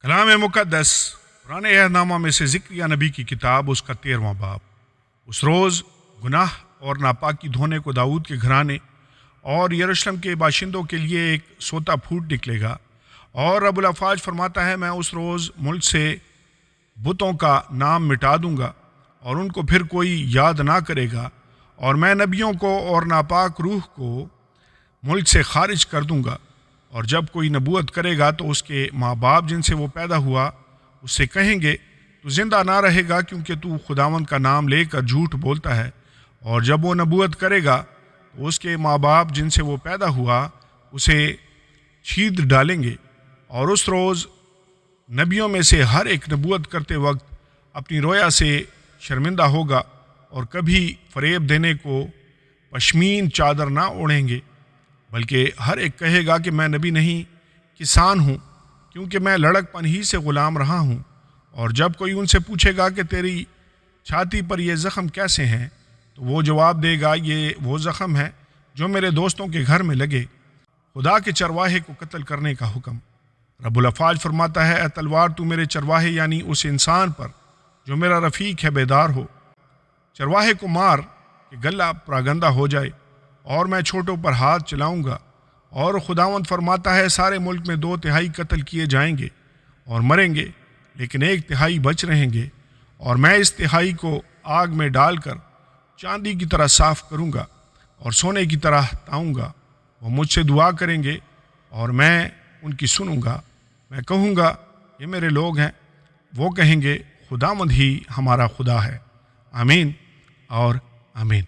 کلام مقدس پرانے عہد نامہ میں سے ذکریہ نبی کی کتاب، اس کا 13واں باب۔ اس روز گناہ اور ناپاکی دھونے کو داؤد کے گھرانے اور یروشلم کے باشندوں کے لیے ایک سوتا پھوٹ نکلے گا، اور رب الافواج فرماتا ہے میں اس روز ملک سے بتوں کا نام مٹا دوں گا اور ان کو پھر کوئی یاد نہ کرے گا، اور میں نبیوں کو اور ناپاک روح کو ملک سے خارج کر دوں گا۔ اور جب کوئی نبوت کرے گا تو اس کے ماں باپ جن سے وہ پیدا ہوا اس سے کہیں گے تو زندہ نہ رہے گا، کیونکہ تو خداوند کا نام لے کر جھوٹ بولتا ہے۔ اور جب وہ نبوت کرے گا تو اس کے ماں باپ جن سے وہ پیدا ہوا اسے چھید ڈالیں گے۔ اور اس روز نبیوں میں سے ہر ایک نبوت کرتے وقت اپنی رویا سے شرمندہ ہوگا، اور کبھی فریب دینے کو پشمین چادر نہ اوڑھیں گے، بلکہ ہر ایک کہے گا کہ میں نبی نہیں کسان ہوں، کیونکہ میں لڑک پن ہی سے غلام رہا ہوں۔ اور جب کوئی ان سے پوچھے گا کہ تیری چھاتی پر یہ زخم کیسے ہیں، تو وہ جواب دے گا یہ وہ زخم ہے جو میرے دوستوں کے گھر میں لگے، خدا کے چرواہے کو قتل کرنے کا حکم۔ رب الافواج فرماتا ہے اے تلوار تو میرے چرواہے یعنی اس انسان پر جو میرا رفیق ہے بیدار ہو، چرواہے کو مار کہ گلہ پراگندہ ہو جائے، اور میں چھوٹوں پر ہاتھ چلاؤں گا۔ اور خداوند فرماتا ہے سارے ملک میں 2/3 قتل کیے جائیں گے اور مریں گے، لیکن 1/3 بچ رہیں گے، اور میں اس 1/3 کو آگ میں ڈال کر چاندی کی طرح صاف کروں گا اور سونے کی طرح تاؤں گا۔ وہ مجھ سے دعا کریں گے اور میں ان کی سنوں گا۔ میں کہوں گا یہ میرے لوگ ہیں، وہ کہیں گے خداوند ہی ہمارا خدا ہے۔ آمین اور آمین۔